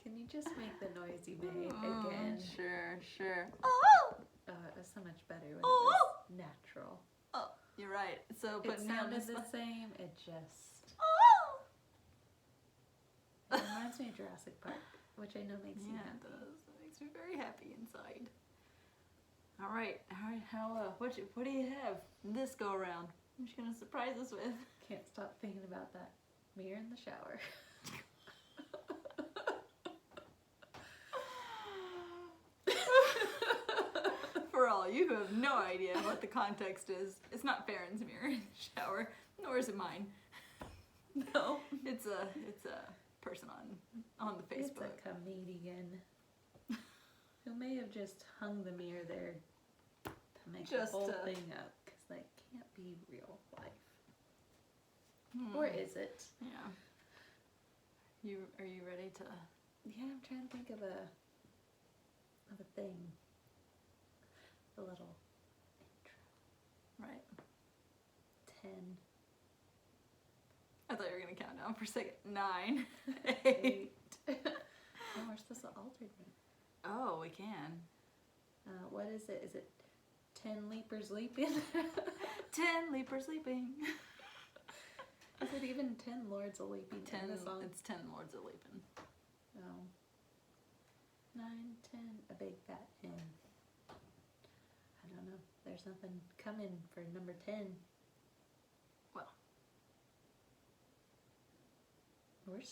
Can you just make the noise you made again? Sure. Oh! It was so much better when it was natural. Oh, you're right. So, It sounded the same. It just... Oh! It reminds me of Jurassic Park, which I know makes you happy. It does. It makes me very happy inside. All right. How? What do you have this go around? What you gonna surprise us with? Can't stop thinking about that mirror in the shower. For all you who have no idea what the context is, it's not Faren's mirror in the shower, nor is it mine. No. It's a person on the Facebook. It's a comedian who may have just hung the mirror there to make the whole thing up, because that can't be real life. Or is it? Yeah. Are you ready to? Yeah, I'm trying to think of a thing. The little intro. Right. 10. I thought you were gonna count down for a second. 9, 8. Oh, we're supposed to alternate. Oh, we can. What is it? Is it 10 leapers leaping? 10 leapers leaping. Is it even 10 lords a leaping in the song? It's 10 lords a leaping. Oh. 9, 10, a big fat hen. I don't know. There's nothing coming for number 10. Well. I'm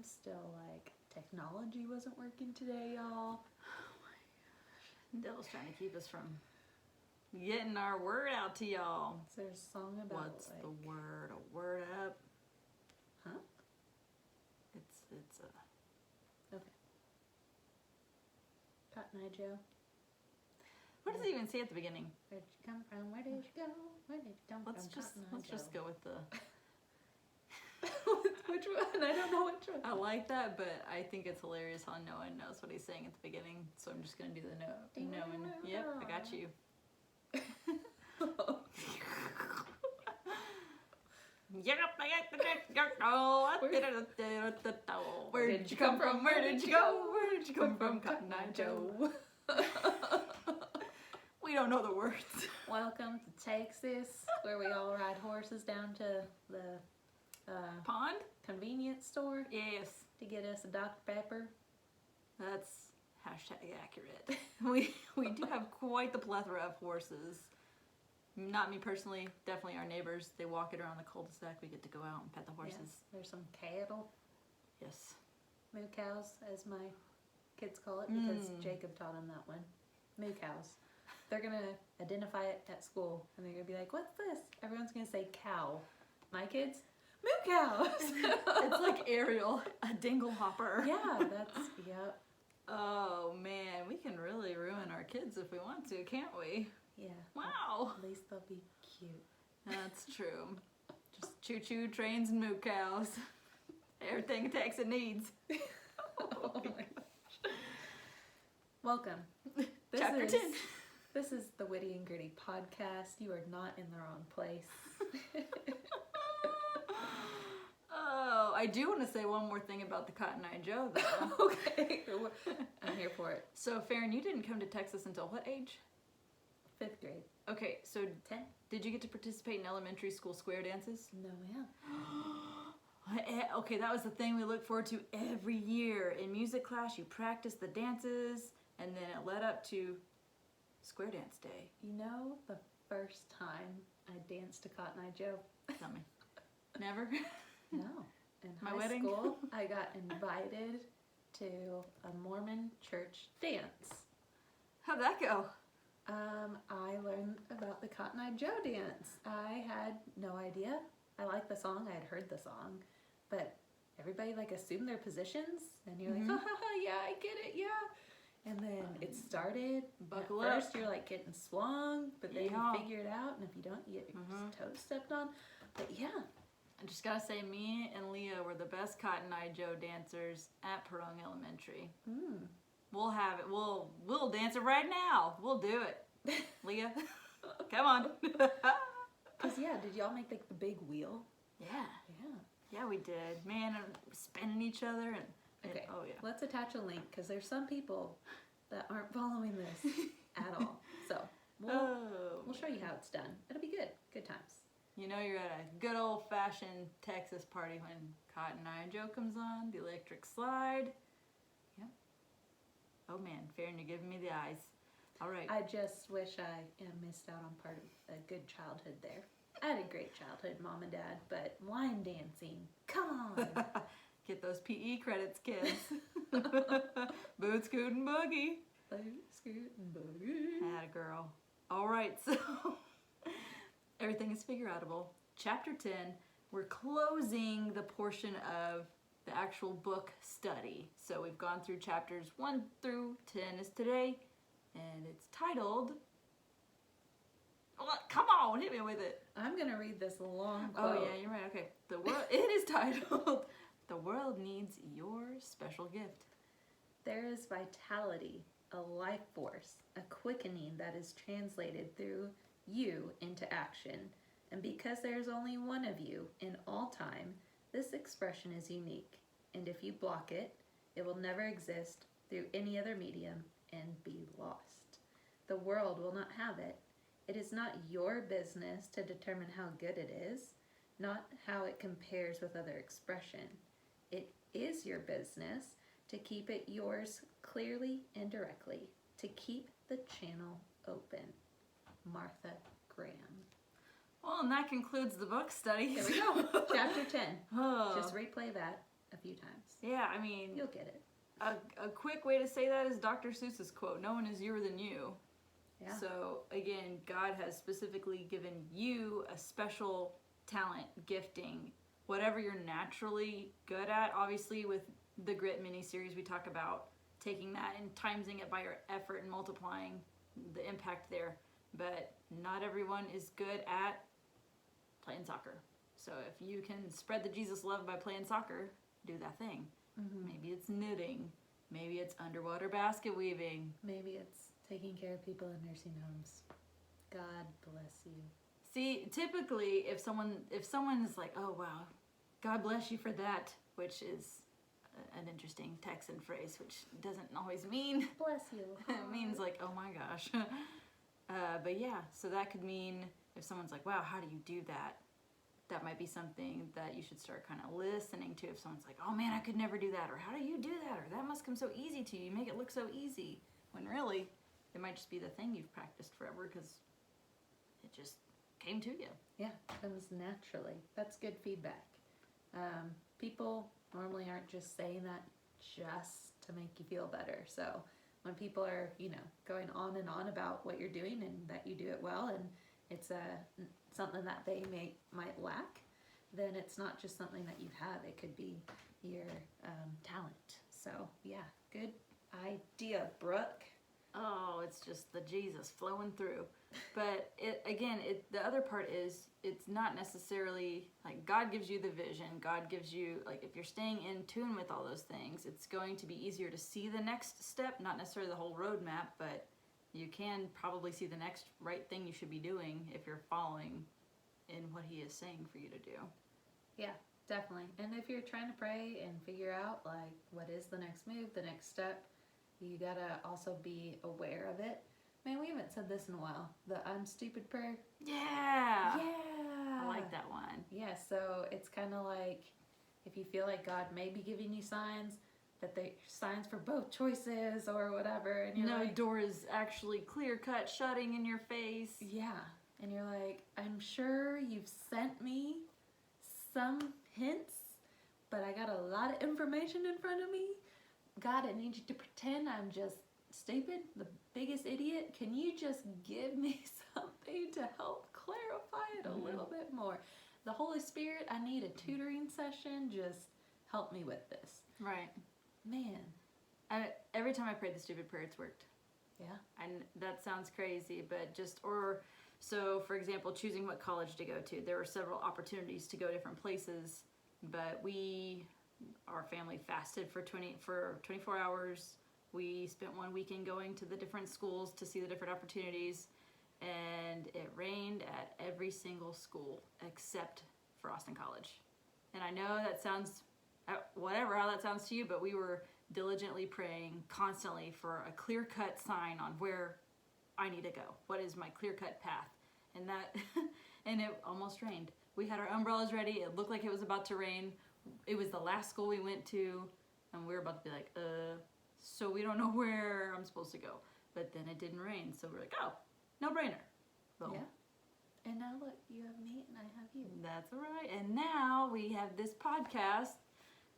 still like, technology wasn't working today, y'all. Oh my gosh. Dell's trying to keep us from getting our word out to y'all. Is there a song about what's the word? A word up? Huh? It's a... Okay. Cotton Eye Joe. What does it even say at the beginning? Where'd you come from? Where did you go? Where did you come from? Let's just go with the... Which one? I don't know which one. I like that, but I think it's hilarious how no one knows what he's saying at the beginning. So I'm just gonna do the no one. Yep, I got you. Where did you come from? Where did you go? Where did you come from, Cotton Eye Joe? We don't know the words. Welcome to Texas, where we all ride horses down to the Pond? Convenience store. Yes. To get us a Dr. Pepper. That's #accurate. We do have quite the plethora of horses. Not me personally, definitely our neighbors. They walk it around the cul-de-sac. We get to go out and pet the horses. Yes, there's some cattle. Yes. Moo cows, as my kids call it, because Jacob taught them that one. Moo cows. They're going to identify it at school, and they're going to be like, what's this? Everyone's going to say cow. My kids, moo cows. It's like Ariel, a dingle hopper. Yeah, yep. Oh, man, we can really ruin our kids if we want to, can't we? Yeah. Wow. At least they'll be cute. That's true. Just choo-choo trains and moo cows. Everything a Texan needs. Oh my gosh. Welcome. Chapter 10. This is the Witty and Gritty Podcast. You are not in the wrong place. Oh, I do want to say one more thing about the Cotton Eye Joe, though. Okay. I'm here for it. So, Faren, you didn't come to Texas until what age? 5th grade. Okay, so 10. Did you get to participate in elementary school square dances? No, yeah. Okay, that was the thing we looked forward to every year. In music class, you practiced the dances, and then it led up to Square Dance Day. You know, the first time I danced to Cotton Eye Joe. Tell me. Never? No. In high school, I got invited to a Mormon church dance. How'd that go? I learned about the Cotton Eye Joe dance. I had no idea. I liked the song. I had heard the song. But everybody like assumed their positions. And you're like, yeah, I get it, yeah. And then it started. Buckle up. up. First you're like getting swung. But then you figure it out. And if you don't, you get your toes stepped on. But yeah. I just gotta say, me and Leah were the best Cotton Eye Joe dancers at Perung Elementary. We'll have it. We'll dance it right now. We'll do it. Leah, come on. Cause yeah, did y'all make like the big wheel? Yeah. Yeah. Yeah, we did. Man, spinning each other and Okay. Oh, yeah. Let's attach a link because there's some people that aren't following this at all. So we'll show you how it's done. It'll be good. Good times. You know you're at a good old-fashioned Texas party when Cotton Eye Joe comes on, the electric slide. Yep. Oh man, Faren, you're giving me the eyes. All right. I just wish I missed out on part of a good childhood there. I had a great childhood, Mom and Dad, but line dancing, come on. Get those PE credits, kids. Boot, scoot, and boogie. Boot, scoot, and boogie. Atta girl. All right, so everything is Figureoutable. Chapter 10, we're closing the portion of the actual book study. So we've gone through chapters 1 through 10 is today, and it's titled... Come on, hit me with it. I'm going to read this long quote. Oh, yeah, you're right. Okay. It is titled, The World Needs Your Special Gift. There is vitality, a life force, a quickening that is translated through you into action. And because there is only one of you in all time, this expression is unique. And if you block it, it will never exist through any other medium and be lost. The world will not have it. It is not your business to determine how good it is, not how it compares with other expression. It is your business to keep it yours clearly and directly, to keep the channel open. Martha Graham. Well, and that concludes the book study. There we go. Chapter 10. Oh. Just replay that a few times. Yeah, I mean... You'll get it. A quick way to say that is Dr. Seuss's quote, "No one is youer than you." Yeah. So, again, God has specifically given you a special talent, gifting, whatever you're naturally good at. Obviously, with the Grit mini-series, we talk about taking that and timesing it by your effort and multiplying the impact there. But not everyone is good at playing soccer. So if you can spread the Jesus love by playing soccer, do that thing. Mm-hmm. Maybe it's knitting. Maybe it's underwater basket weaving. Maybe it's taking care of people in nursing homes. God bless you. See, typically, if someone is like, "Oh wow, God bless you for that," which is an interesting Texan phrase, which doesn't always mean Bless you. it means like, "Oh my gosh." But yeah, so that could mean if someone's like, "Wow, how do you do that?" That might be something that you should start kind of listening to. If someone's like, "Oh man, I could never do that," or "How do you do that?" or "That must come so easy to you. You make it look so easy," when really it might just be the thing you've practiced forever because it just came to you. Yeah, comes naturally. That's good feedback. People normally aren't just saying that just to make you feel better. So when people are, going on and on about what you're doing and that you do it well and it's something that they might lack, then it's not just something that you have. It could be your talent. So yeah, good idea, Brooke. Oh, it's just the Jesus flowing through. But the other part is it's not necessarily like God gives you the vision. God gives you, like, if you're staying in tune with all those things, it's going to be easier to see the next step, not necessarily the whole roadmap, but you can probably see the next right thing you should be doing if you're following in what he is saying for you to do. Yeah, definitely. And if you're trying to pray and figure out, like, what is the next move, the next step, you gotta also be aware of it. Man, we haven't said this in a while. The I'm stupid prayer. Yeah. Yeah. I like that one. Yeah, so it's kind of like if you feel like God may be giving you signs, that they're signs for both choices or whatever. And you're like, door is actually clear-cut shutting in your face. Yeah. And you're like, I'm sure you've sent me some hints, but I got a lot of information in front of me. God, I need you to pretend I'm just stupid, the biggest idiot. Can you just give me something to help clarify it a little bit more? The Holy Spirit, I need a tutoring session. Just help me with this. Right. Man. Every time I prayed the stupid prayer, it's worked. Yeah. And that sounds crazy, but so for example, choosing what college to go to. There were several opportunities to go different places, but our family fasted for 24 hours. We spent one weekend going to the different schools to see the different opportunities, and it rained at every single school except for Austin College. And I know that sounds whatever, how that sounds to you, but we were diligently praying constantly for a clear-cut sign on where I need to go. What is my clear-cut path? And that, and it almost rained. We had our umbrellas ready. It looked like it was about to rain. It was the last school we went to, and we were about to be like, so we don't know where I'm supposed to go. But then it didn't rain, so we're like, oh, no-brainer. Boom. Yeah. And now look, you have me and I have you. That's right. And now we have this podcast.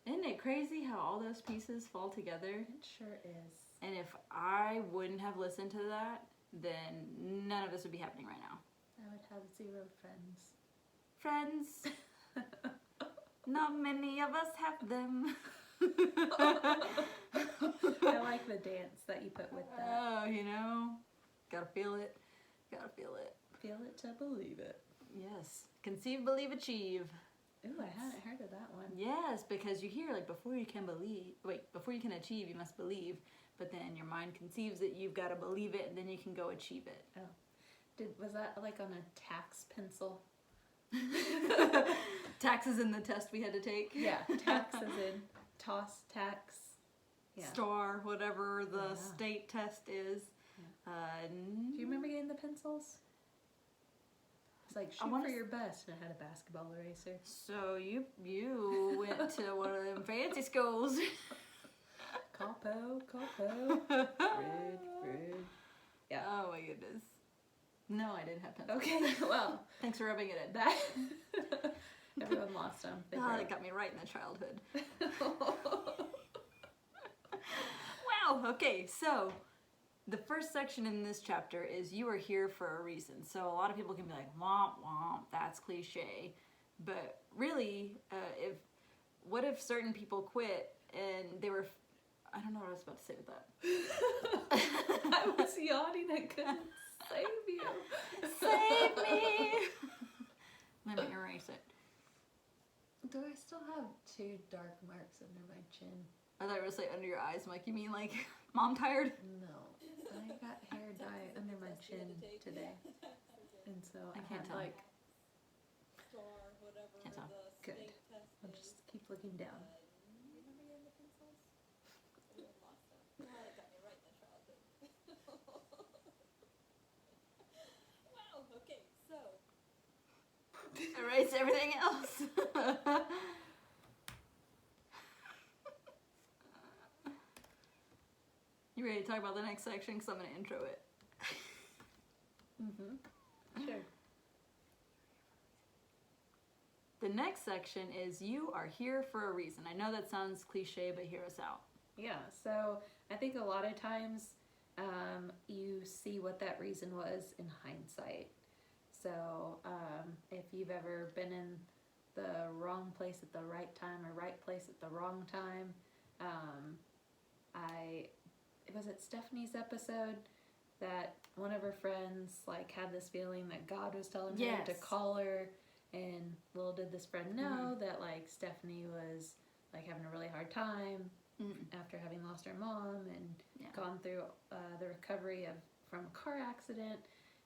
Isn't it crazy how all those pieces fall together? It sure is. And if I wouldn't have listened to that, then none of this would be happening right now. I would have 0 friends. Friends. Not many of us have them. I like the dance that you put with that. Oh, you know, gotta feel it. Gotta feel it. Feel it to believe it. Yes. Conceive, believe, achieve. Ooh, I hadn't heard of that one. Yes, because you hear like before you can achieve, you must believe. But then your mind conceives it, you've got to believe it, and then you can go achieve it. Oh. Was that like on a tax pencil? Taxes in the test we had to take. Yeah, tax as in toss, tax. Yeah. Star, whatever the state test is. Yeah. Do you remember getting the pencils? It's like shoot for your best, and I had a basketball eraser. So you went to one of them fancy schools. Capo. Fridge. Yeah. Oh my goodness. No, I didn't have pencils. Okay, well. Thanks for rubbing it in. That everyone lost them. That got me right in the childhood. Wow, okay, so the first section in this chapter is you are here for a reason. So a lot of people can be like, womp womp, that's cliche. But really, what if certain people quit and they were, I don't know what I was about to say with that. I was yawning, I couldn't save you. Save me! Let me erase it. Do I still have 2 dark marks under my chin? I thought you were going to say under your eyes. I'm like, you mean like mom tired? No. I got hair dye under my chin today. And so I can't had tell. like... Can't tell. Good. I'll just keep looking down. Erase everything else. You ready to talk about the next section? Because I'm going to intro it. Sure. The next section is you are here for a reason. I know that sounds cliche, but hear us out. Yeah, so I think a lot of times you see what that reason was in hindsight. So if you've ever been in the wrong place at the right time or right place at the wrong time, was it Stephanie's episode that one of her friends like had this feeling that God was telling her to call her, and little did this friend know that like Stephanie was like having a really hard time after having lost her mom and gone through the recovery from a car accident.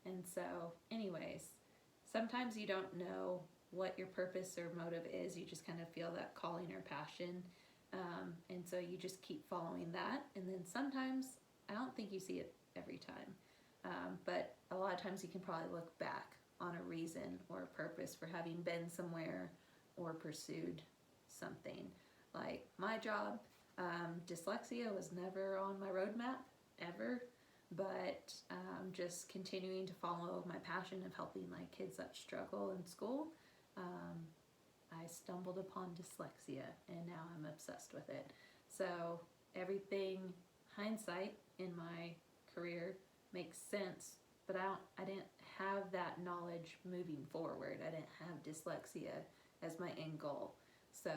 And so anyways, sometimes you don't know what your purpose or motive is. You just kind of feel that calling or passion. And so you just keep following that. And then sometimes, I don't think you see it every time, but a lot of times you can probably look back on a reason or a purpose for having been somewhere or pursued something. Like my job, dyslexia was never on my roadmap, ever. But just continuing to follow my passion of helping like kids that struggle in school, I stumbled upon dyslexia, and now I'm obsessed with it. So everything, hindsight in my career makes sense, but I didn't have that knowledge moving forward. I didn't have dyslexia as my end goal. So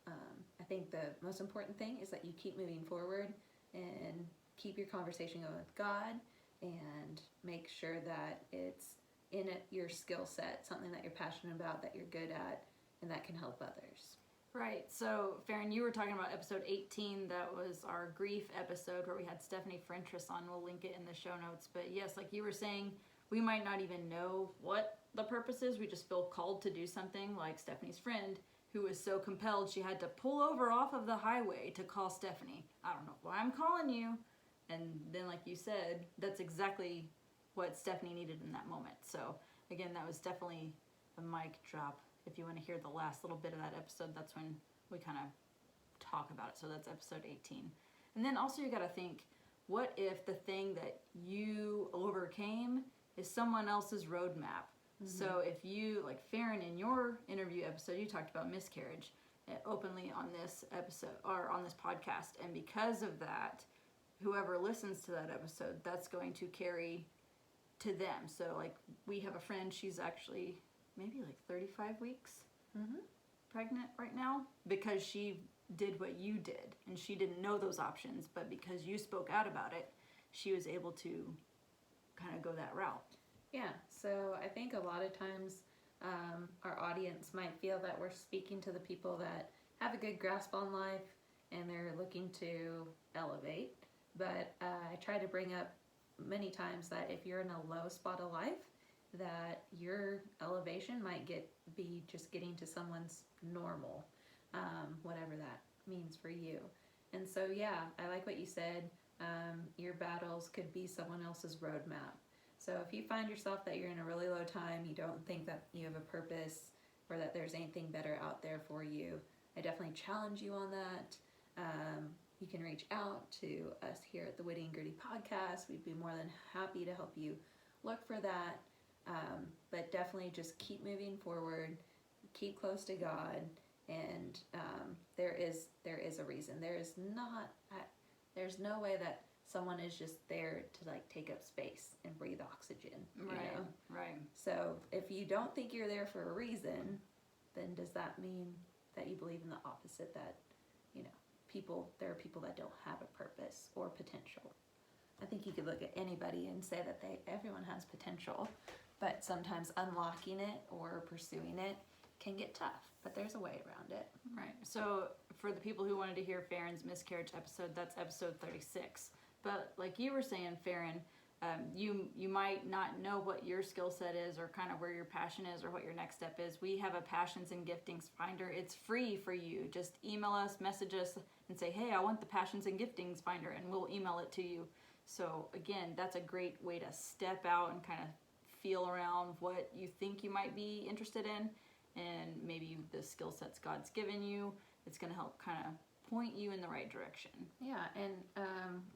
I think the most important thing is that you keep moving forward and keep your conversation going with God, and make sure that it's in your skill set, something that you're passionate about, that you're good at, and that can help others. Right. So, Faren, you were talking about episode 18. That was our grief episode where we had Stephanie Frentress on. We'll link it in the show notes. But yes, like you were saying, we might not even know what the purpose is. We just feel called to do something, like Stephanie's friend who was so compelled she had to pull over off of the highway to call Stephanie. I don't know why I'm calling you. And then, like you said, that's exactly what Stephanie needed in that moment. So, again, that was definitely a mic drop. If you want to hear the last little bit of that episode, that's when we kind of talk about it. So that's episode 18. And then also you got to think, what if the thing that you overcame is someone else's roadmap? So if you, like Faren, in your interview episode, you talked about miscarriage openly on this episode or on this podcast. And because of that, whoever listens to that episode, that's going to carry to them. So like we have a friend, she's actually maybe like 35 weeks pregnant right now because she did what you did. And she didn't know those options, but because you spoke out about it, she was able to kind of go that route. Yeah, so I think a lot of times our audience might feel that we're speaking to the people that have a good grasp on life and they're looking to elevate. But I try to bring up many times that if you're in a low spot of life, that your elevation might be just getting to someone's normal, whatever that means for you. And so, yeah, I like what you said. Your battles could be someone else's roadmap. So if you find yourself that you're in a really low time, you don't think that you have a purpose or that there's anything better out there for you, I definitely challenge you on that. You can reach out to us here at the Witty Gritty Podcast. We'd be more than happy to help you look for that. But definitely just keep moving forward, keep close to God, and there is a reason. There's no way that someone is just there to like take up space and breathe oxygen. Right. So if you don't think you're there for a reason, then does that mean that you believe in the opposite, that there are people that don't have a purpose or potential? I think you could look at anybody and say that everyone has potential, but sometimes unlocking it or pursuing it can get tough, but there's a way around it. Right. So for the people who wanted to hear Faren's miscarriage episode, that's episode 36. But like you were saying, Faren, you might not know what your skill set is or kind of where your passion is or what your next step is. We have a passions and giftings finder. It's free for you. Just email us, message us, and say, hey, I want the passions and giftings finder, and we'll email it to you. So again, that's a great way to step out and kind of feel around what you think you might be interested in, and maybe the skill sets God's given you. It's going to help kind of point you in the right direction. Yeah, and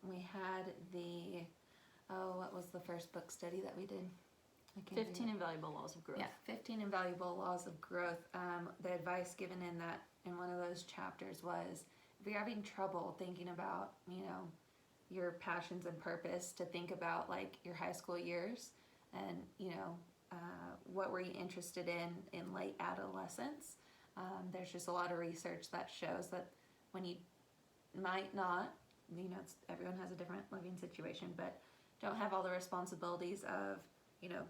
we had what was the first book study that we did? 15 Invaluable Laws of Growth. Yeah, 15 Invaluable Laws of Growth. The advice given in one of those chapters was, if you're having trouble thinking about, your passions and purpose, to think about like your high school years and, what were you interested in late adolescence. There's just a lot of research that shows that when you might not, everyone has a different living situation, but don't have all the responsibilities of,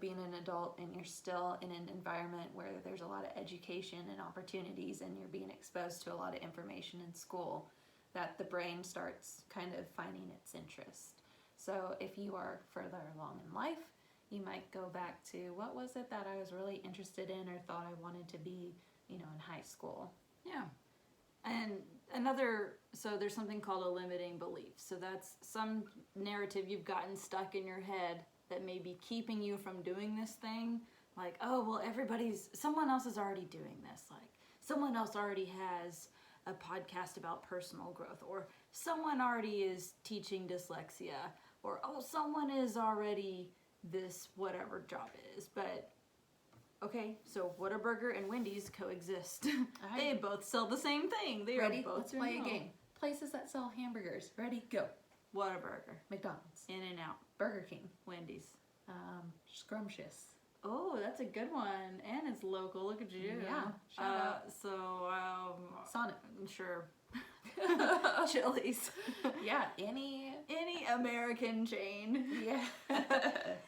being an adult, and you're still in an environment where there's a lot of education and opportunities, and you're being exposed to a lot of information in school, that the brain starts kind of finding its interest. So if you are further along in life, you might go back to, what was it that I was really interested in or thought I wanted to be, in high school? Yeah. And so there's something called a limiting belief. So that's some narrative you've gotten stuck in your head that may be keeping you from doing this thing. Like, oh, well, someone else is already doing this. Like, someone else already has a podcast about personal growth, or someone already is teaching dyslexia, or, oh, someone is already this whatever job it is. But okay, so Whataburger and Wendy's coexist. They both sell the same thing. Ready? Let's play a game. Places that sell hamburgers. Ready? Go. Whataburger. McDonald's. In-N-Out. Burger King. Wendy's. Scrumptious. Oh, that's a good one. And it's local. Look at you. Yeah. Shout out. So, Sonic. Sure. Chili's. Yeah. Any American chain. Yeah.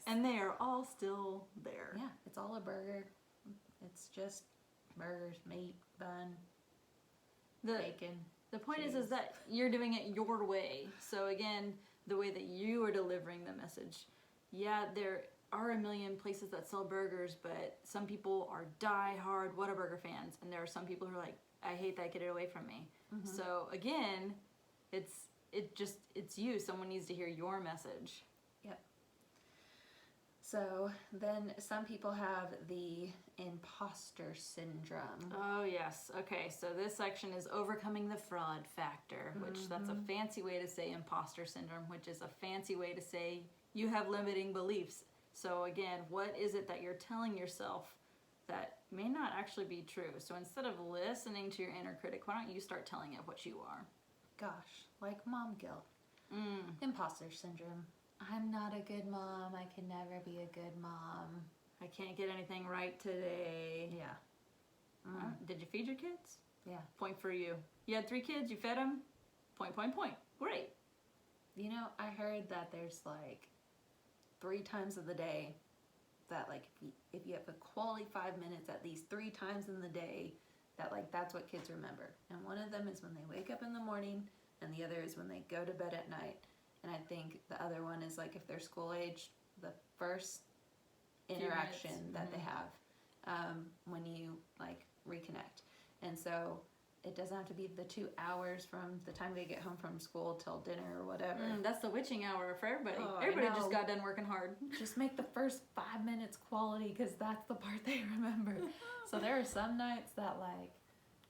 And they are all still there. Yeah. It's all a burger. It's just burgers, meat, bun, bacon. The point is that you're doing it your way. So again, the way that you are delivering the message. Yeah, there are a million places that sell burgers, but some people are die-hard Whataburger fans, and there are some people who are like, I hate that, get it away from me. Mm-hmm. So again, it's you. Someone needs to hear your message. Yep. So then some people have the imposter syndrome. Oh, yes. Okay, so this section is overcoming the fraud factor, which that's a fancy way to say imposter syndrome, which is a fancy way to say you have limiting beliefs. So again, what is it that you're telling yourself that may not actually be true? So instead of listening to your inner critic, why don't you start telling it what you are? Gosh, like mom guilt. Imposter syndrome. I'm not a good mom. I can never be a good mom. I can't get anything right today. Yeah. Did you feed your kids? Yeah. Point for you. You had 3 kids, you fed them? Point. Great. You know, I heard that there's like 3 times of the day that like if you have a quality 5 minutes at least 3 times in the day, that like that's what kids remember. And one of them is when they wake up in the morning, and the other is when they go to bed at night. And I think the other one is like if they're school age, the first interaction that they have when you like reconnect. And so it doesn't have to be the 2 hours from the time they get home from school till dinner or whatever. That's the witching hour for everybody. Oh, Everybody just got done working hard. Just make the first 5 minutes quality, because that's the part they remember. So there are some nights that like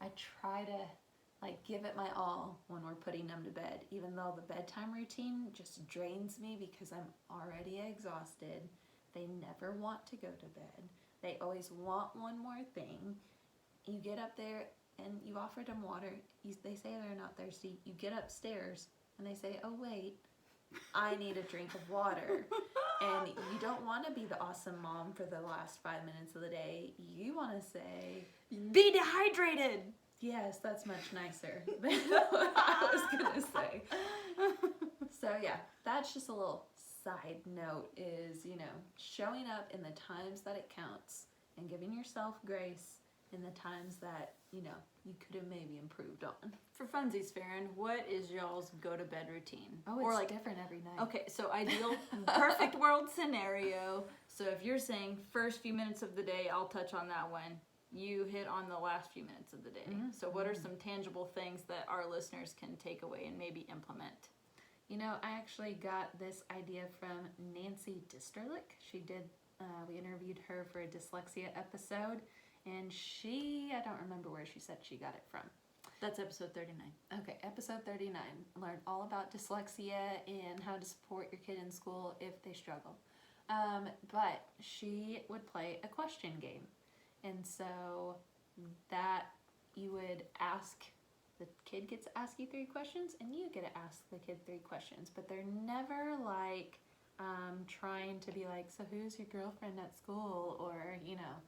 I try to like give it my all when we're putting them to bed, even though the bedtime routine just drains me because I'm already exhausted. They never want to go to bed. They always want one more thing. You get up there and you offered them water. They say they're not thirsty. You get upstairs and they say, oh wait, I need a drink of water. And you don't want to be the awesome mom for the last 5 minutes of the day. You want to say, be dehydrated. yes, that's much nicer than what I was going to say. So yeah, that's just a little side note is, you know, showing up in the times that it counts and giving yourself grace in the times that, you know, you could have maybe improved on. For funsies, Faren, what is y'all's go-to-bed routine? Oh, it's like different every night. Okay, so ideal, perfect world scenario. So if you're saying first few minutes of the day, I'll touch on that one. You hit on the last few minutes of the day. So what are some tangible things that our listeners can take away and maybe implement? You know, I actually got this idea from Nancy Disterlick. She did, we interviewed her for a dyslexia episode, and I don't remember where she said she got it from. That's episode 39. Okay, episode 39. Learn all about dyslexia and how to support your kid in school if they struggle. But she would play a question game. And so that you would ask, the kid gets to ask you 3 questions and you get to ask the kid 3 questions. But they're never like trying to be like, so who's your girlfriend at school? Or, you know,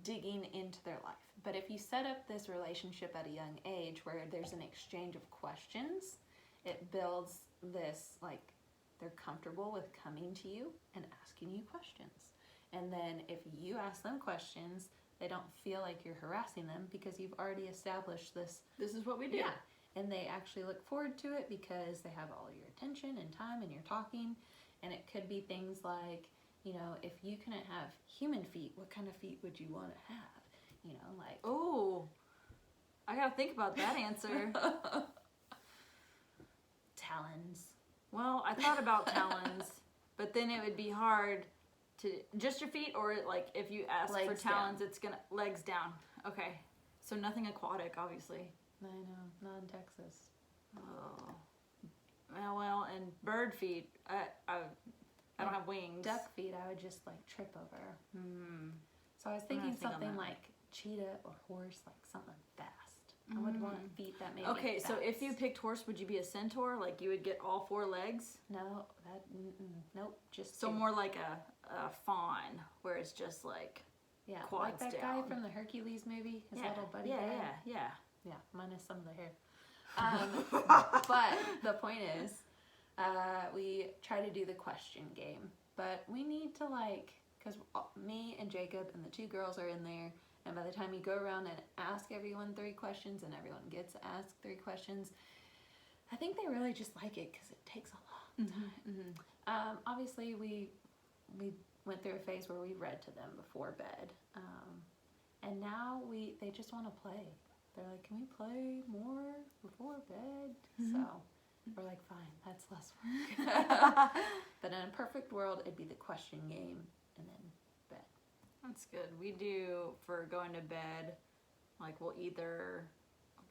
digging into their life. But if you set up this relationship at a young age where there's an exchange of questions, it builds this, like, they're comfortable with coming to you and asking you questions. And then if you ask them questions, they don't feel like you're harassing them because you've already established this. This is what we do. Yeah. And they actually look forward to it because they have all your attention and time and you're talking. And it could be things like, you know, if you couldn't have human feet, what kind of feet would you want to have? You know, like... Oh, I gotta think about that answer. Talons. Well, I thought about talons, but then it would be hard to... Just your feet, or like if you ask Legs for talons, down. it's gonna... Legs down. Okay. So nothing aquatic, obviously. I know, not in Texas. Oh. Well, and bird feet. I don't have wings. Duck feet, I would just like trip over. So I was I'm thinking gonna think on something that. like cheetah or horse, like something fast. I would want feet that made me Okay, so if you fast. picked horse, would you be a centaur? Like you would get all 4 legs? No, nope, just So 2. more like a fawn, where it's just like yeah, quads like that down. guy from the Hercules movie, his little buddy yeah, guy. yeah. Minus some of the hair. But the point is, we try to do the question game, but we need to like, because me and Jacob and the 2 girls are in there, and by the time you go around and ask everyone 3 questions and everyone gets to ask 3 questions, I think they really just like it because it takes a long time. Obviously, we went through a phase where we read to them before bed, and now they just want to play. they're like, can we play more before bed? So we're like, fine, that's less work. But in a perfect world, it'd be the question game and then bed. That's good. We do, for going to bed, like we'll either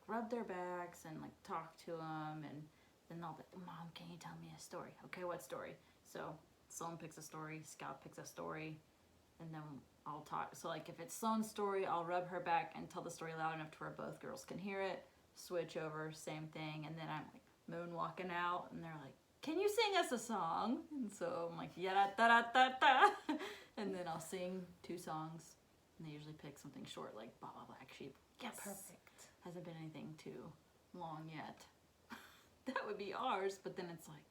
rub their backs and like talk to them, and then they'll be, Mom, can you tell me a story? Okay, what story? So Sloan picks a story, Scout picks a story, and then I'll talk. So like if it's Sloan's story, I'll rub her back and tell the story loud enough to where both girls can hear it. Switch over, same thing, and then I'm like moonwalking out, and they're like, can you sing us a song? And so I'm like, yeah, da da da da, and then I'll sing 2 songs, and they usually pick something short like Baba Black Sheep. Yes. Perfect. Hasn't been anything too long yet. That would be ours, but then it's like,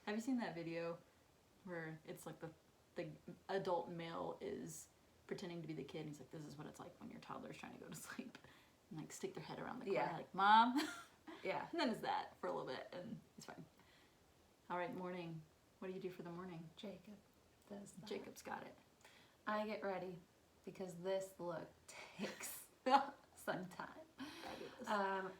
have you seen that video where it's like the adult male is pretending to be the kid, and he's like, this is what it's like when your toddler's trying to go to sleep, and like stick their head around the corner, like, Mom. Yeah. And then it's that for a little bit, and it's fine. All right, morning. What do you do for the morning? Jacob does that. Jacob's got it. I get ready because this look takes some time. Fabulous.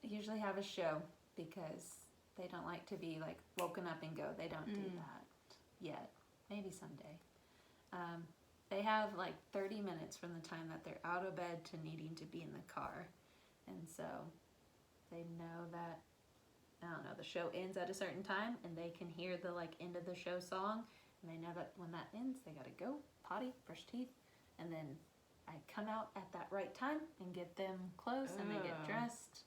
Usually have a show because they don't like to be like woken up and go. They don't do that yet. Maybe someday. They have like 30 minutes from the time that they're out of bed to needing to be in the car. And so they know that, I don't know, the show ends at a certain time, and they can hear the like end of the show song, and they know that when that ends, they gotta go potty, brush teeth, and then I come out at that right time and get them clothes, and they get dressed.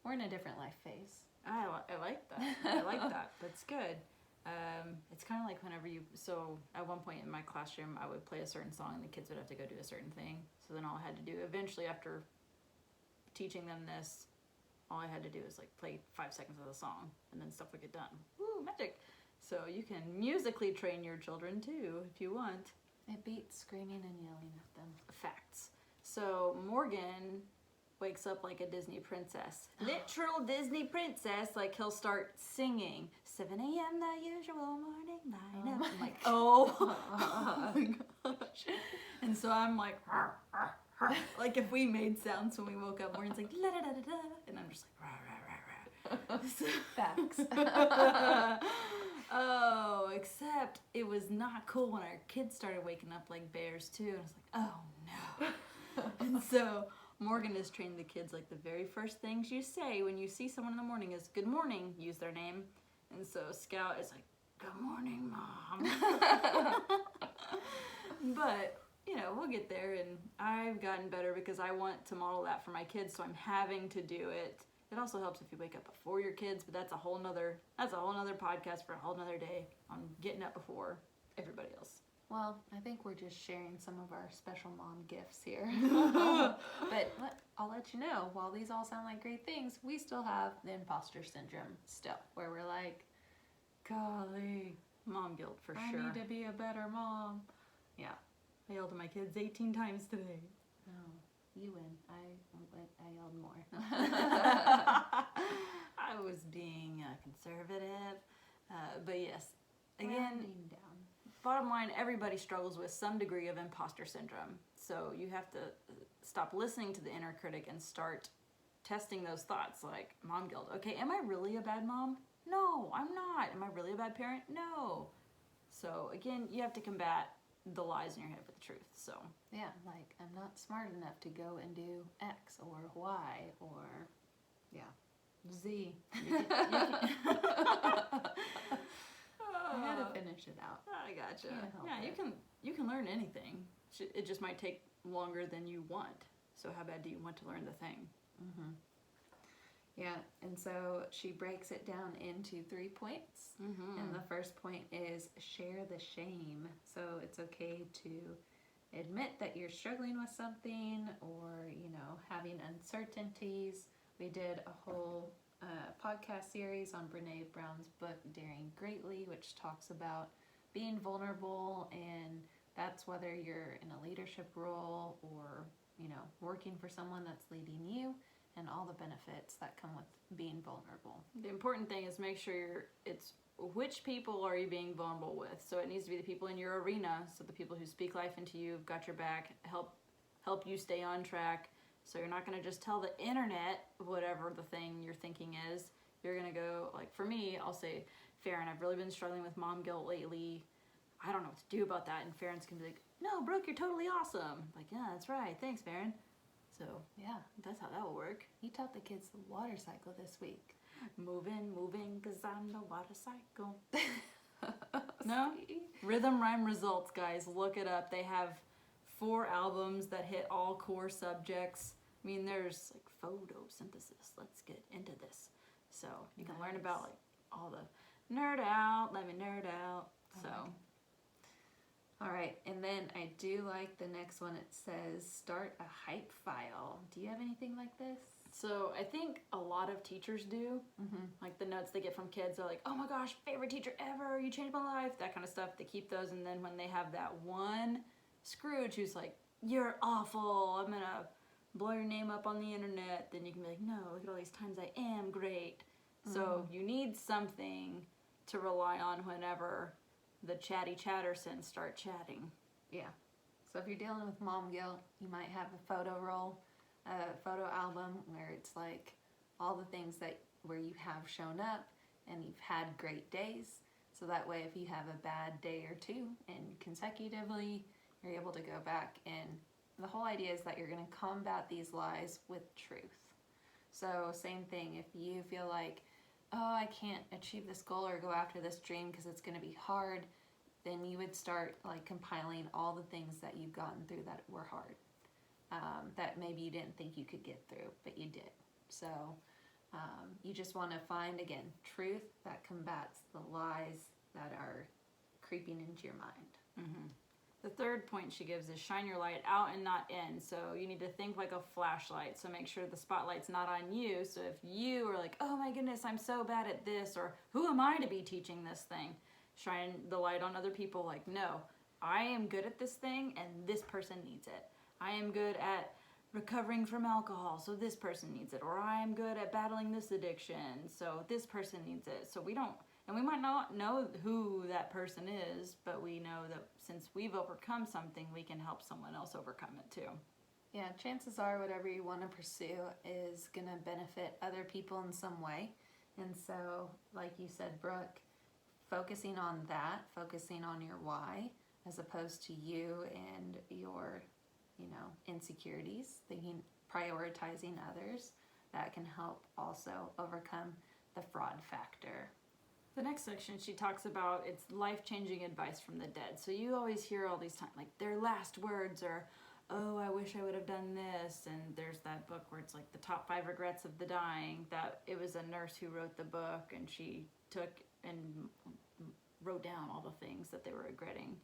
We're in a different life phase. I like that. I like that. That's good. It's kind of like whenever so at one point in my classroom, I would play a certain song and the kids would have to go do a certain thing. So then all I had to do, eventually after teaching them this, all I had to do is like play 5 seconds of the song, and then stuff would get done. Woo, magic. So you can musically train your children too, if you want. It beats screaming and yelling at them. Facts. So Morgan wakes up like a Disney princess. Literal Disney princess. Like he'll start singing 7 a.m. the usual morning lineup. I'm like, oh my gosh. And so I'm like, like if we made sounds when we woke up, Morgan's like, la da da da da, and I'm just like, rah rah rah rah. Facts. Oh, except it was not cool when our kids started waking up like bears too. And I was like, oh no. And so Morgan has trained the kids like the very first things you say when you see someone in the morning is good morning, use their name. And so Scout is like, good morning, Mom. But, you know, we'll get there, and I've gotten better because I want to model that for my kids, so I'm having to do it. It also helps if you wake up before your kids, but that's a whole nother podcast for a whole nother day on getting up before everybody else. Well, I think we're just sharing some of our special mom gifts here. But I'll let you know, while these all sound like great things, we still have the imposter syndrome still, where we're like, golly, Mom guilt for I sure. need to be a better mom. Yeah. I yelled at my kids 18 times today. Oh, you win. I yelled more. I was being conservative. But yes, again, Rounding down. bottom line, everybody struggles with some degree of imposter syndrome. So you have to stop listening to the inner critic and start testing those thoughts like mom guilt. Okay, am I really a bad mom? No, I'm not. Am I really a bad parent? No. So again, you have to combat the lies in your head with the truth. So Yeah, like I'm not smart enough to go and do X or Y or Z. I had to finish it out. I gotcha. Can't help Yeah, it. you can learn anything. It just might take longer than you want. So how bad do you want to learn the thing? Mm-hmm. Yeah, and so she breaks it down into 3 points. Mm-hmm. And the first point is share the shame. So it's okay to admit that you're struggling with something or, having uncertainties. We did a whole podcast series on Brene Brown's book, Daring Greatly, which talks about being vulnerable, and that's whether you're in a leadership role or, working for someone that's leading you, and all the benefits that come with being vulnerable. The important thing is make sure it's which people are you being vulnerable with. So it needs to be the people in your arena, so the people who speak life into you, have got your back, help you stay on track. So you're not going to just tell the internet whatever the thing you're thinking is. You're going to go, like for me, I'll say, Faren, I've really been struggling with mom guilt lately. I don't know what to do about that. And Faren's going to be like, no, Brooke, you're totally awesome. Like, yeah, that's right. Thanks, Faren. So, yeah, that's how that will work. You taught the kids the water cycle this week. Moving, cause I'm the water cycle. No? Rhythm, Rhyme, Results, guys. Look it up. They have 4 albums that hit all core subjects. I mean, there's like photosynthesis. Let's get into this. So you can learn about like all the nerd out. Let me nerd out. So. All right, and then I do like the next one. It says start a hype file. Do you have anything like this? So I think a lot of teachers do. Like the notes they get from kids are like, oh my gosh, favorite teacher ever, you changed my life, that kind of stuff. They keep those, and then when they have that one Scrooge who's like, you're awful, I'm gonna blow your name up on the internet, then you can be like, no, look at all these times I am great. So you need something to rely on whenever the chatty chattersons start chatting. Yeah. So if you're dealing with mom guilt, you might have a photo roll, a photo album where it's like all the things that where you have shown up and you've had great days. So that way if you have a bad day or two and consecutively, you're able to go back, and the whole idea is that you're going to combat these lies with truth. So same thing, if you feel like, oh, I can't achieve this goal or go after this dream because it's going to be hard, then you would start like compiling all the things that you've gotten through that were hard, that maybe you didn't think you could get through, but you did. So you just want to find, again, truth that combats the lies that are creeping into your mind. The third point she gives is shine your light out and not in. So you need to think like a flashlight. So make sure the spotlight's not on you. So if you are like, oh my goodness, I'm so bad at this, or who am I to be teaching this thing? Shine the light on other people like, no, I am good at this thing and this person needs it. I am good at recovering from alcohol, so this person needs it. Or I am good at battling this addiction, so this person needs it. So we don't, and we might not know who that person is, but we know that since we've overcome something, we can help someone else overcome it too. Yeah, chances are whatever you want to pursue is going to benefit other people in some way. And so, like you said, Brooke, focusing on that, focusing on your why, as opposed to you and your, insecurities, prioritizing others, that can help also overcome the fraud factor. The next section she talks about, it's life-changing advice from the dead. So you always hear all these times, like their last words are, oh, I wish I would have done this. And there's that book where it's like the top 5 regrets of the dying, that it was a nurse who wrote the book, and she took and wrote down all the things that they were regretting.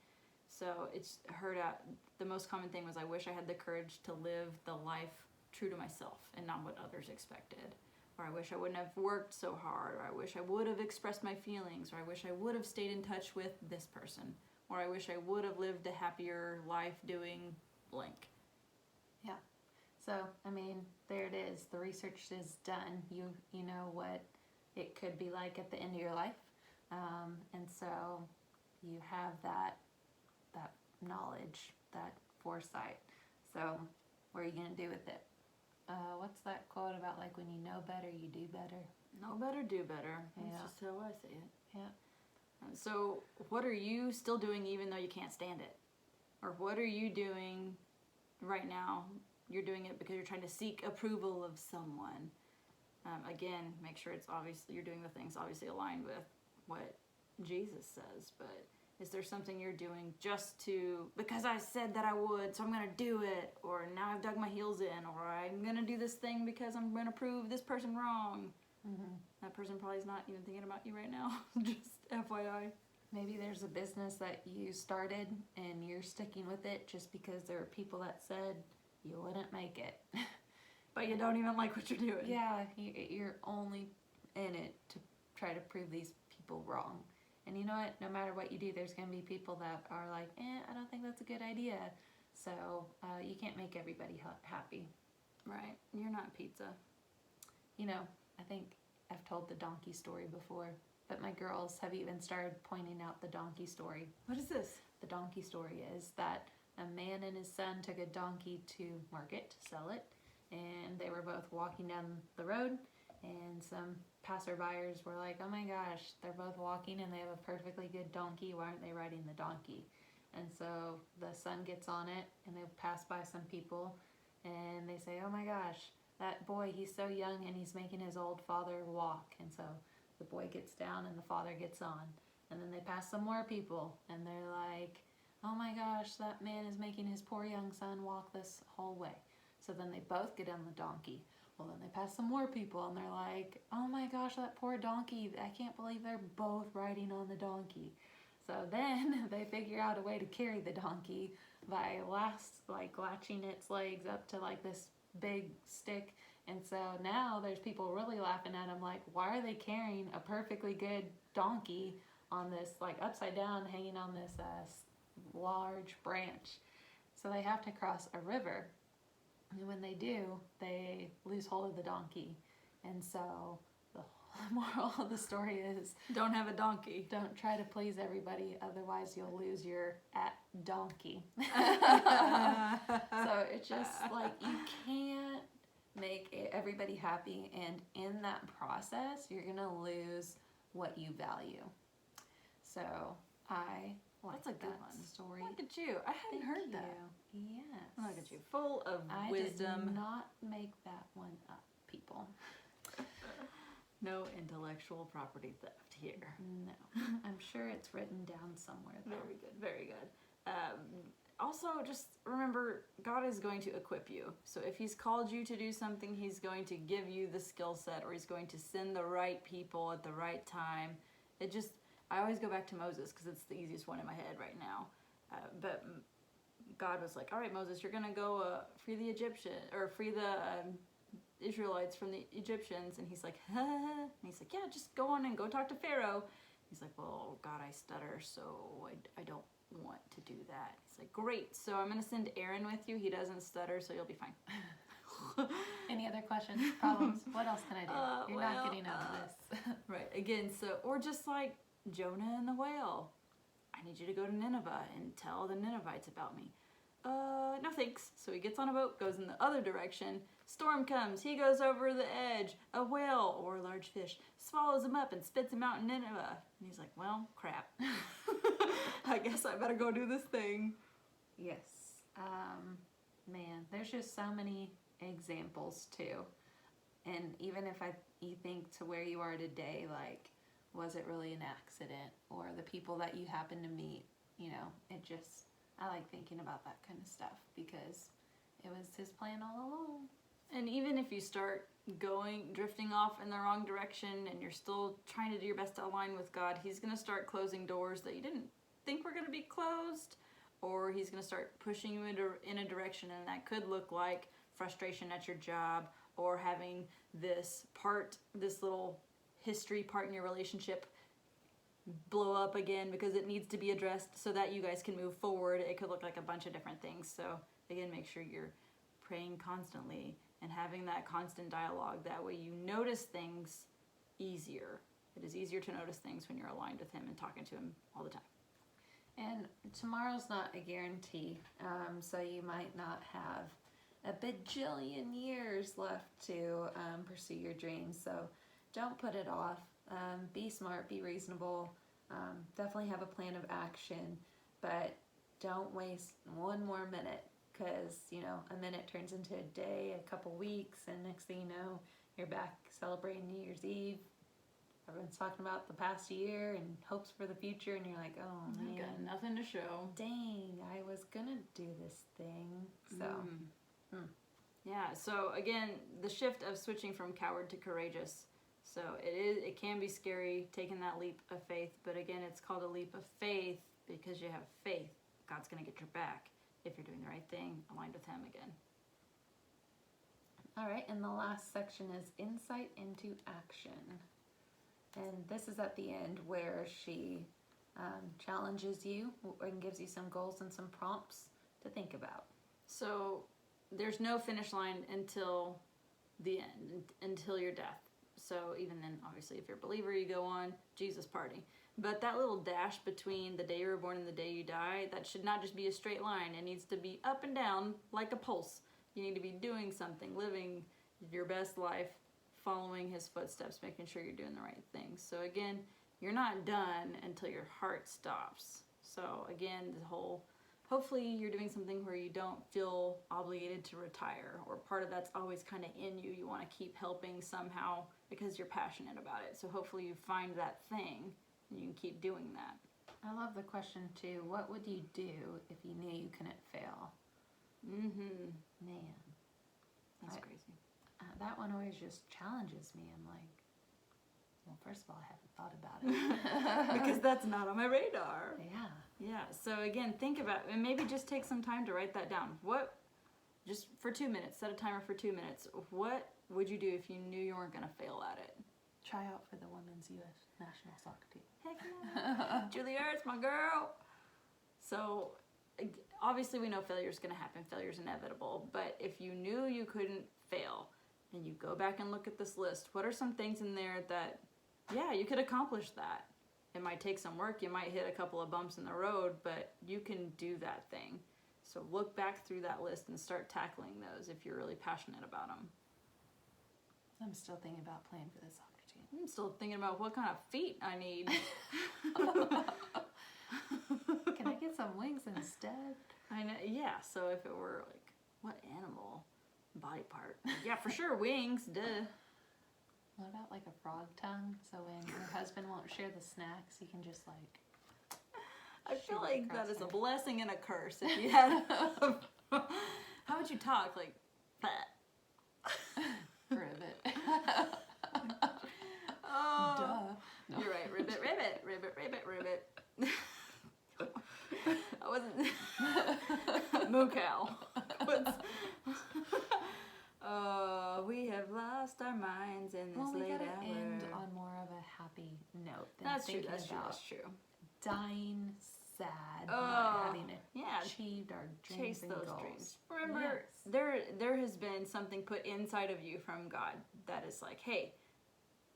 So it's heard out, the most common thing was, I wish I had the courage to live the life true to myself and not what others expected. Or I wish I wouldn't have worked so hard, or I wish I would have expressed my feelings, or I wish I would have stayed in touch with this person, or I wish I would have lived a happier life doing blank. Yeah. So, there it is. The research is done. You know what it could be like at the end of your life. And so you have that knowledge, that foresight. So what are you going to do with it? What's that quote about, like, when you know better, you do better? Know better, do better. Yeah. That's just how I say it. Yeah. So what are you still doing even though you can't stand it? Or what are you doing right now? You're doing it because you're trying to seek approval of someone. Again, make sure it's obviously you're doing the things obviously aligned with what Jesus says, but is there something you're doing just to, because I said that I would, so I'm going to do it, or now I've dug my heels in, or I'm going to do this thing because I'm going to prove this person wrong. That person probably is not even thinking about you right now, just FYI. Maybe there's a business that you started and you're sticking with it just because there are people that said you wouldn't make it. But you don't even like what you're doing. Yeah, you're only in it to try to prove these people wrong. And you know what? No matter what you do, there's going to be people that are like, I don't think that's a good idea. So you can't make everybody happy. Right. You're not pizza. I think I've told the donkey story before, but my girls have even started pointing out the donkey story. What is this? The donkey story is that a man and his son took a donkey to market to sell it, and they were both walking down the road, and some passerbyers were like, oh my gosh, they're both walking and they have a perfectly good donkey. Why aren't they riding the donkey? And so the son gets on it, and they pass by some people, and they say, oh my gosh, that boy, he's so young and he's making his old father walk. And so the boy gets down and the father gets on. And then they pass some more people, and they're like, oh my gosh, that man is making his poor young son walk this whole way. So then they both get on the donkey. Well, then they pass some more people, and they're like, oh my gosh, that poor donkey, I can't believe they're both riding on the donkey. So then they figure out a way to carry the donkey by latching its legs up to like this big stick. And so now there's people really laughing at them, like, why are they carrying a perfectly good donkey on this, like, upside down, hanging on this large branch? So they have to cross a river. And when they do, they lose hold of the donkey. And so the moral of the story is, Don't have a donkey. don't try to please everybody, otherwise you'll lose your donkey. So it's just like, you can't make everybody happy, and in that process you're gonna lose what you value. So I like That's a good that one. story. Look at you. I hadn't heard that. Yes. Look at you. Full of I wisdom. did not make that one up, people. No intellectual property theft here. No. I'm sure it's written down somewhere though. Very good. Very good. Also, just remember, God is going to equip you. So if he's called you to do something, he's going to give you the skill set, or he's going to send the right people at the right time. I always go back to Moses because it's the easiest one in my head right now. But God was like, all right, Moses, you're going to go free the Israelites from the Egyptians. And he's like, huh? And he's like, yeah, just go on and go talk to Pharaoh. He's like, well, God, I stutter, so I don't want to do that. He's like, great, so I'm going to send Aaron with you. He doesn't stutter, so you'll be fine. Any other questions, problems? What else can I do? You're not getting out of this. Right, again, or just like Jonah and the whale. I need you to go to Nineveh and tell the Ninevites about me. No thanks. So he gets on a boat, goes in the other direction. Storm comes, he goes over the edge. A whale, or a large fish, swallows him up and spits him out in Nineveh. And he's like, well, crap. I guess I better go do this thing. Yes. Man, there's just so many examples too. And even if you think to where you are today, like, was it really an accident? Or the people that you happen to meet, I like thinking about that kind of stuff because it was his plan all along. And even if you start drifting off in the wrong direction, and you're still trying to do your best to align with God, he's going to start closing doors that you didn't think were going to be closed, or he's going to start pushing you in a direction, and that could look like frustration at your job, or having this little history part in your relationship blow up again because it needs to be addressed so that you guys can move forward. It could look like a bunch of different things. So again, make sure you're praying constantly and having that constant dialogue. That way you notice things easier. It is easier to notice things when you're aligned with him and talking to him all the time. And tomorrow's not a guarantee, so you might not have a bajillion years left to pursue your dreams. So don't put it off. Be smart, be reasonable, definitely have a plan of action, but don't waste one more minute, because a minute turns into a day, a couple weeks, and next thing you know, you're back celebrating New Year's Eve. Everyone's talking about the past year and hopes for the future, and you're like, oh man, got nothing to show. Dang, I was gonna do this thing. So yeah, so again, the shift of switching from coward to courageous. So it can be scary taking that leap of faith, but again, it's called a leap of faith because you have faith. God's going to get your back if you're doing the right thing, aligned with him again. All right, and the last section is insight into action. And this is at the end where she challenges you and gives you some goals and some prompts to think about. So there's no finish line until the end, until your death. So even then, obviously, if you're a believer, you go on Jesus party. But that little dash between the day you were born and the day you die, that should not just be a straight line. It needs to be up and down like a pulse. You need to be doing something, living your best life, following his footsteps, making sure you're doing the right things. So again, you're not done until your heart stops. So again, hopefully you're doing something where you don't feel obligated to retire, or part of that's always kind of in you. You want to keep helping somehow because you're passionate about it. So hopefully you find that thing and you can keep doing that. I love the question too. What would you do if you knew you couldn't fail? Mm-hmm. Man. That's crazy. That one always just challenges me. I'm like, well, first of all, I haven't thought about it. Because that's not on my radar. Yeah. Yeah, so again, think about, and maybe just take some time to write that down. Just for 2 minutes, set a timer for 2 minutes. What would you do if you knew you weren't going to fail at it? Try out for the women's U.S. national soccer team. Heck yeah. Julie Ertz, my girl. So, obviously we know failure is going to happen. Failure is inevitable. But if you knew you couldn't fail, and you go back and look at this list, what are some things in there that, yeah, you could accomplish that? It might take some work. You might hit a couple of bumps in the road, but you can do that thing. So look back through that list and start tackling those if you're really passionate about them. I'm still thinking about playing for the soccer team. I'm still thinking about what kind of feet I need. Can I get some wings instead? I know, yeah. So if it were like, what animal body part? Yeah, for sure, wings, duh. What about like a frog tongue? So when your husband won't share the snacks, you can just like... I feel shoot it like that across is a there. blessing and a curse if you had... How would you talk? Like, Ribbit. oh, Duh. No. you're right. Ribbit, ribbit, ribbit, ribbit, ribbit. I wasn't... Moo cow. We have lost our minds in this We late gotta hour. end on more of a happy note than That's true, thinking that's true, about that's true. dying sad, Oh, not having yeah. achieved our dreams Chase and those goals. dreams. Remember, there has been something put inside of you from God that is like, hey,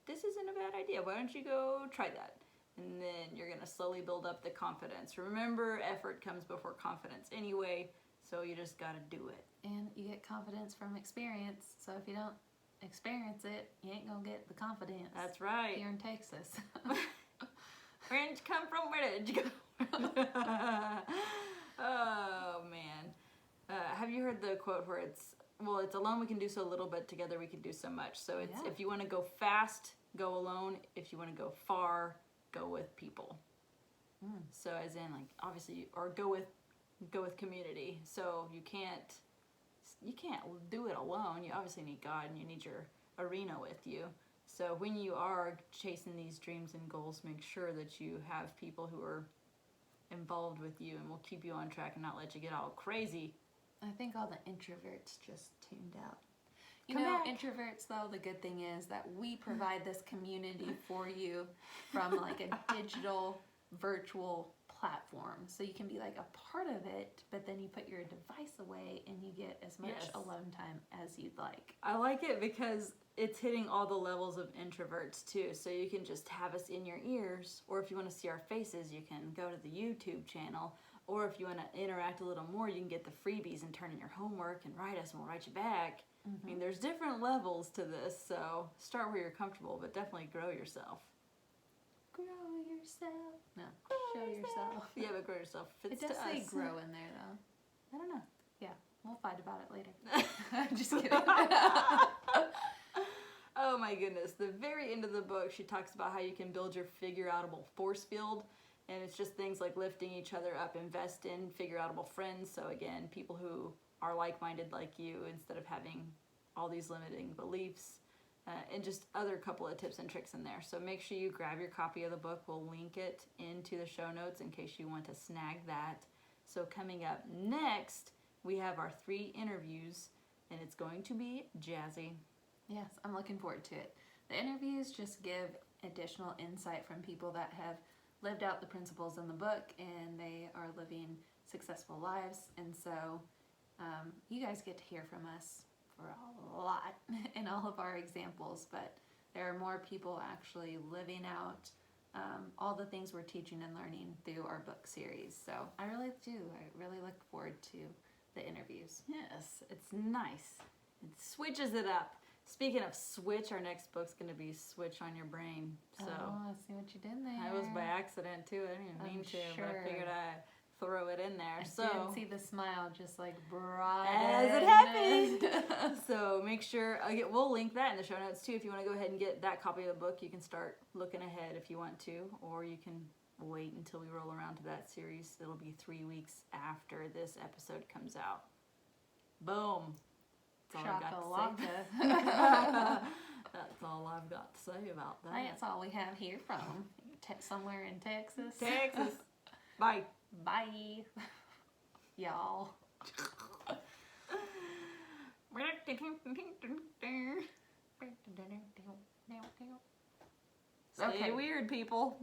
this isn't a bad idea. Why don't you go try that? And then you're going to slowly build up the confidence. Remember, effort comes before confidence anyway, so you just got to do it. And you get confidence from experience. So if you don't experience it, you ain't gonna get the confidence. That's right. Here in Texas. Where did you come from? Where did you go? Oh, man. Have you heard the quote where it's alone we can do so little, but together we can do so much. So it's if you want to go fast, go alone. If you want to go far, go with people. So as in, like, obviously, or go with community. So you can't do it alone. You obviously need God, and you need your arena with you. So when you are chasing these dreams and goals, make sure that you have people who are involved with you and will keep you on track and not let you get all crazy. I think all the introverts just tuned out. Come back. Introverts, though, the good thing is that we provide this community for you from like a digital, virtual platform. So you can be like a part of it, but then you put your device away and you get as much alone time as you'd like. I like it because it's hitting all the levels of introverts too. So you can just have us in your ears, or if you want to see our faces, you can go to the YouTube channel, or if you want to interact a little more, you can get the freebies and turn in your homework and write us and we'll write you back. I mean, there's different levels to this, so start where you're comfortable, but definitely grow yourself. Grow yourself. No, show yourself. Yeah, but grow yourself. It does say grow in there, though. I don't know. Yeah, we'll fight about it later. Just kidding. Oh my goodness. The very end of the book, she talks about how you can build your figureoutable force field. And it's just things like lifting each other up, invest in figureoutable friends. So again, people who are like-minded like you instead of having all these limiting beliefs. And just other couple of tips and tricks in there. So make sure you grab your copy of the book. We'll link it into the show notes in case you want to snag that. So coming up next, we have our 3 interviews, and it's going to be jazzy. Yes, I'm looking forward to it. The interviews just give additional insight from people that have lived out the principles in the book, and they are living successful lives. And so you guys get to hear from us for a lot in all of our examples, but there are more people actually living out all the things we're teaching and learning through our book series. So I really do. I really look forward to the interviews. Yes, it's nice. It switches it up. Speaking of switch, our next book's going to be Switch on Your Brain. So I see what you did there. I was by accident too. I didn't even mean to, but I figured I'd throw it in there. I did see the smile just like broaden as it happened. So make sure we'll link that in the show notes too. If you want to go ahead and get that copy of the book, you can start looking ahead if you want to, or you can wait until we roll around to that series. It'll be 3 weeks after this episode comes out. Boom. That's all I've got to say. That's all I've got to say about that. That's all we have here from somewhere in Texas. Texas. Bye. Bye. Y'all. Stay weird, people.